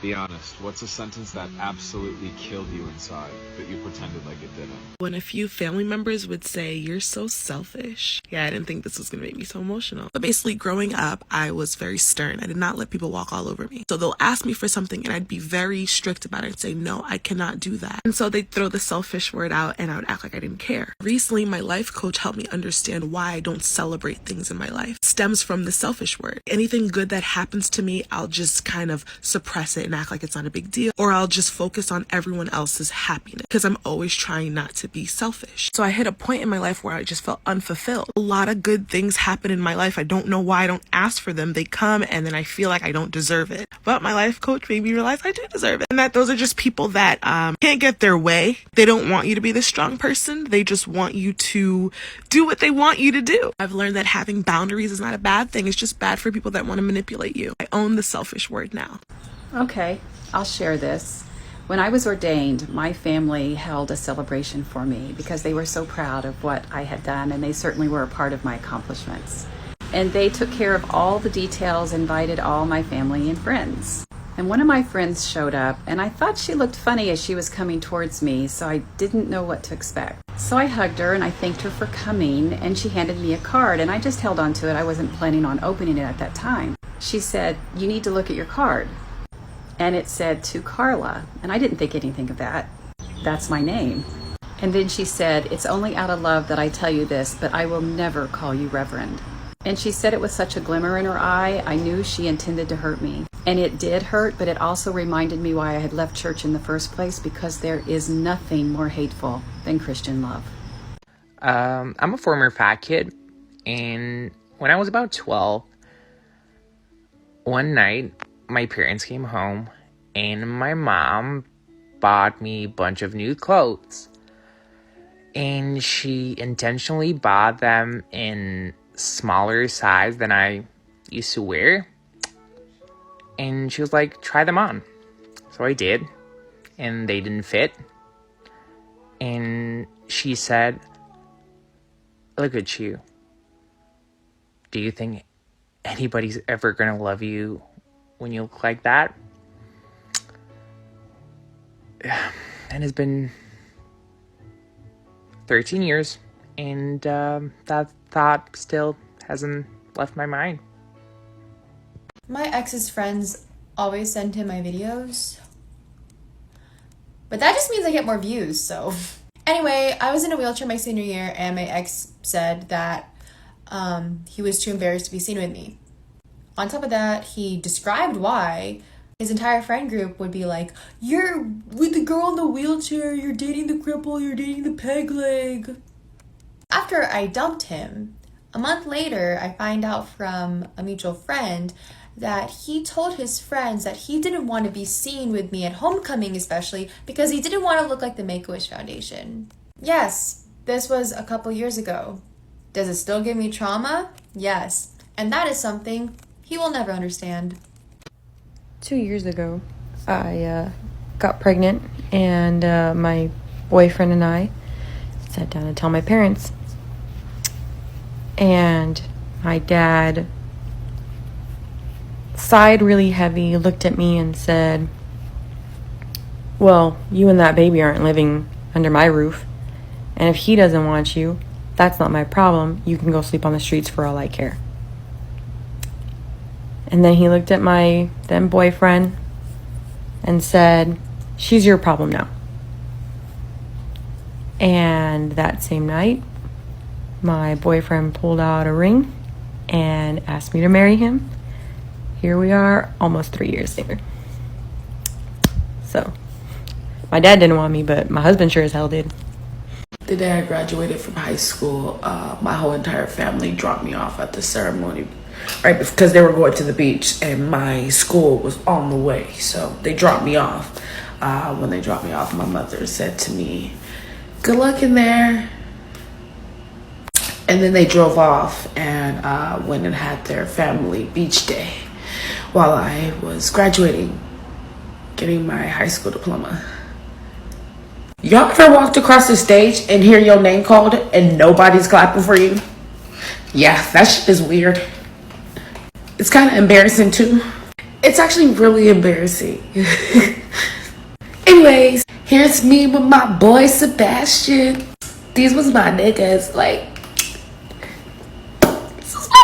Be honest, what's a sentence that absolutely killed you inside, but you pretended like it didn't? When a few family members would say, "You're so selfish." Yeah, I didn't think this was going to make me so emotional. But basically, growing up, I was very stern. I did not let people walk all over me. So they'll ask me for something and I'd be very strict about it and say, "No, I cannot do that." And so they'd throw the selfish word out and I would act like I didn't care. Recently, my life coach helped me understand why I don't celebrate things in my life. It stems from the selfish word. Anything good that happens to me, I'll just kind of suppress it and act like it's not a big deal, or I'll just focus on everyone else's happiness because I'm always trying not to be selfish. So I hit a point in my life where I just felt unfulfilled. A lot of good things happen in my life. I don't know why I don't ask for them. They come and then I feel like I don't deserve it. But my life coach made me realize I do deserve it. And that those are just people that can't get their way. They don't want you to be the strong person. They just want you to do what they want you to do. I've learned that having boundaries is not a bad thing. It's just bad for people that want to manipulate you. I own the selfish word now. Okay, I'll share this. When I was ordained, my family held a celebration for me because they were so proud of what I had done, and they certainly were a part of my accomplishments. And they took care of all the details, invited all my family and friends. And one of my friends showed up, and I thought she looked funny as she was coming towards me, so I didn't know what to expect. So I hugged her and I thanked her for coming, and she handed me a card, and I just held on to it. I wasn't planning on opening it at that time. She said, "You need to look at your card." And it said, "To Carla." And I didn't think anything of that. That's my name. And then she said, "It's only out of love that I tell you this, but I will never call you Reverend." And she said it with such a glimmer in her eye, I knew she intended to hurt me. And it did hurt, but it also reminded me why I had left church in the first place, because there is nothing more hateful than Christian love. I'm a former fat kid, and when I was about 12, one night, my parents came home and my mom bought me a bunch of new clothes, and she intentionally bought them in smaller size than I used to wear, and she was like, "Try them on." So I did, and they didn't fit, and she said, "Look at you. Do you think anybody's ever gonna love you when you look like that?" And it's been 13 years, and that thought still hasn't left my mind. My ex's friends always send him my videos, but that just means I get more views, so. Anyway, I was in a wheelchair my senior year, and my ex said that he was too embarrassed to be seen with me. On top of that, he described why. His entire friend group would be like, "You're with the girl in the wheelchair, you're dating the cripple, you're dating the peg leg." After I dumped him, a month later, I find out from a mutual friend that he told his friends that he didn't want to be seen with me at homecoming, especially because he didn't want to look like the Make-A-Wish Foundation. Yes, this was a couple years ago. Does it still give me trauma? Yes, and that is something he will never understand. 2 years ago, I got pregnant, and my boyfriend and I sat down to tell my parents. And my dad sighed really heavy, looked at me and said, "Well, you and that baby aren't living under my roof. And if he doesn't want you, that's not my problem. You can go sleep on the streets for all I care." And then he looked at my then boyfriend and said, "She's your problem now." And that same night, my boyfriend pulled out a ring and asked me to marry him. Here we are, almost 3 years later. So, my dad didn't want me, but my husband sure as hell did. The day I graduated from high school, my whole entire family dropped me off at the ceremony, right? Because they were going to the beach and my school was on the way. So they dropped me off. When they dropped me off, my mother said to me, "Good luck in there." And then they drove off and went and had their family beach day while I was graduating, getting my high school diploma. Y'all ever walked across the stage and hear your name called and nobody's clapping for you? Yeah, that shit is weird. It's kind of embarrassing too. It's actually really embarrassing. Anyways, here's me with my boy Sebastian. These was my niggas, like, this was my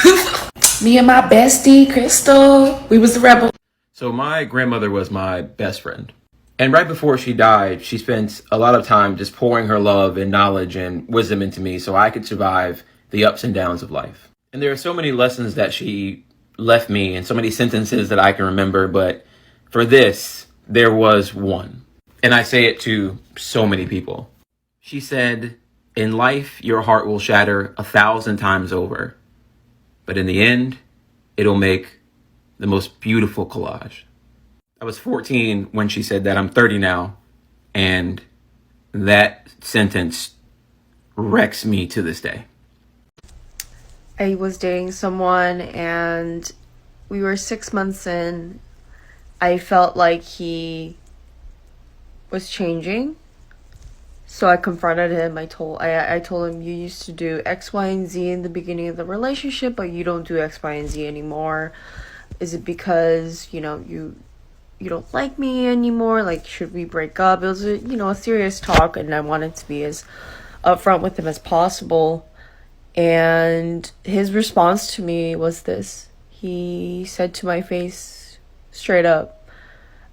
niggas. Me and my bestie, Crystal, we was the rebel. So my grandmother was my best friend. And right before she died, she spent a lot of time just pouring her love and knowledge and wisdom into me so I could survive the ups and downs of life. And there are so many lessons that she left me and so many sentences that I can remember, but for this, there was one. And I say it to so many people. She said, "In life, your heart will shatter 1,000 times over, but in the end, it'll make the most beautiful collage." I was 14 when she said that. I'm 30 now, and that sentence wrecks me to this day. I was dating someone and we were 6 months in. I felt like he was changing. So I confronted him. I told him, "You used to do X, Y, and Z in the beginning of the relationship, but you don't do X, Y, and Z anymore. Is it because, you don't like me anymore? Like, should we break up?" It was a serious talk, and I wanted to be as upfront with him as possible. And his response to me was this. He said to my face straight up,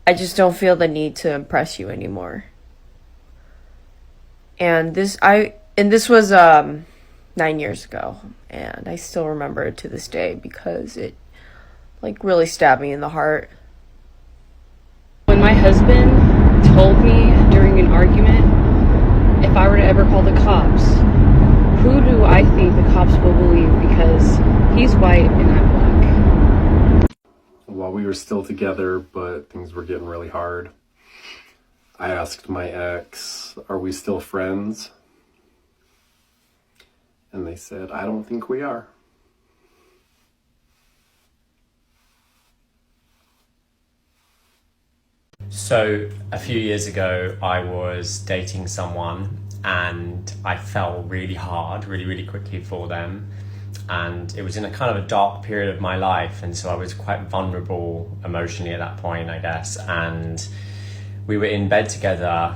"I just don't feel the need to impress you anymore." And this was 9 years ago, and I still remember it to this day because it really stabbed me in the heart. When my husband told me during an argument, if I were to ever call the cops, who do I think the cops will believe, because he's white and I'm black? While we were still together, but things were getting really hard, I asked my ex, "Are we still friends?" And they said, "I don't think we are." So a few years ago, I was dating someone and I fell really hard, really quickly for them. And it was in a kind of a dark period of my life. And so I was quite vulnerable emotionally at that point, I guess. And we were in bed together.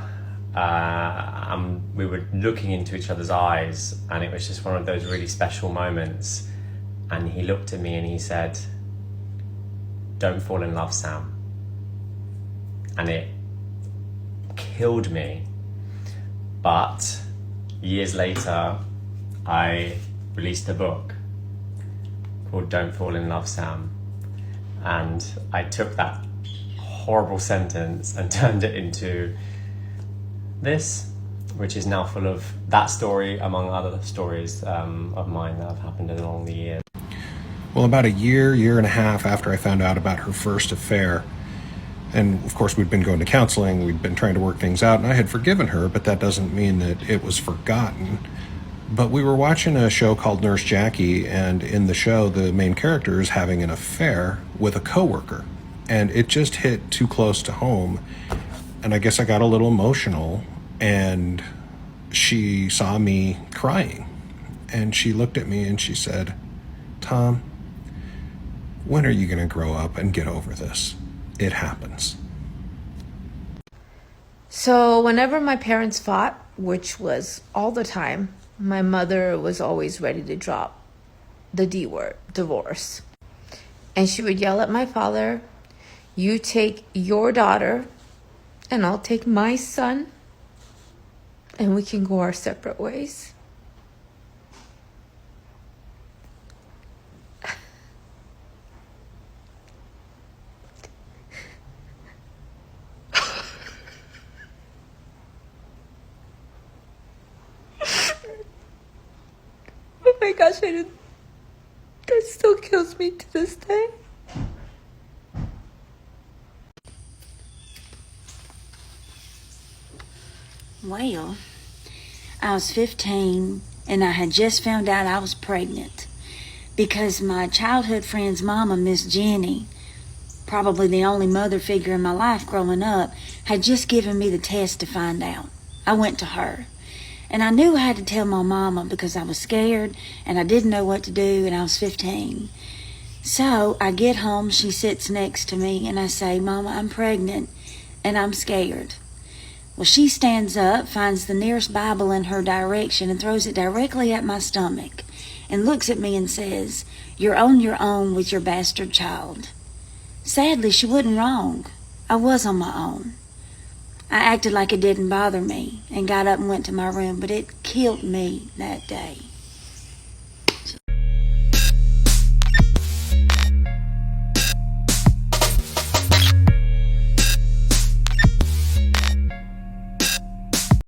We were looking into each other's eyes, and it was just one of those really special moments. And he looked at me and he said, "Don't fall in love, Sam." And it killed me. But years later, I released a book called "Don't Fall in Love, Sam." And I took that horrible sentence and turned it into this, which is now full of that story, among other stories of mine that have happened along the years. Well, about a year and a half after I found out about her first affair, and of course we'd been going to counseling, we'd been trying to work things out, and I had forgiven her, but that doesn't mean that it was forgotten. But we were watching a show called Nurse Jackie, and in the show, the main character is having an affair with a coworker. And it just hit too close to home. And I guess I got a little emotional, and she saw me crying. And she looked at me and she said, "Tom, when are you going to grow up and get over this? It happens." So whenever my parents fought, which was all the time, my mother was always ready to drop the D word, divorce. And she would yell at my father, "You take your daughter and I'll take my son and we can go our separate ways." Oh my gosh, that still kills me to this day. Well, I was 15 and I had just found out I was pregnant because my childhood friend's mama, Miss Jenny, probably the only mother figure in my life growing up, had just given me the test to find out. I went to her. And I knew I had to tell my mama because I was scared and I didn't know what to do, and I was 15. So I get home, she sits next to me, and I say, Mama, I'm pregnant, and I'm scared. Well, she stands up, finds the nearest Bible in her direction, and throws it directly at my stomach, and looks at me and says, You're on your own with your bastard child. Sadly, she wasn't wrong. I was on my own. I acted like it didn't bother me, and got up and went to my room, but it killed me that day.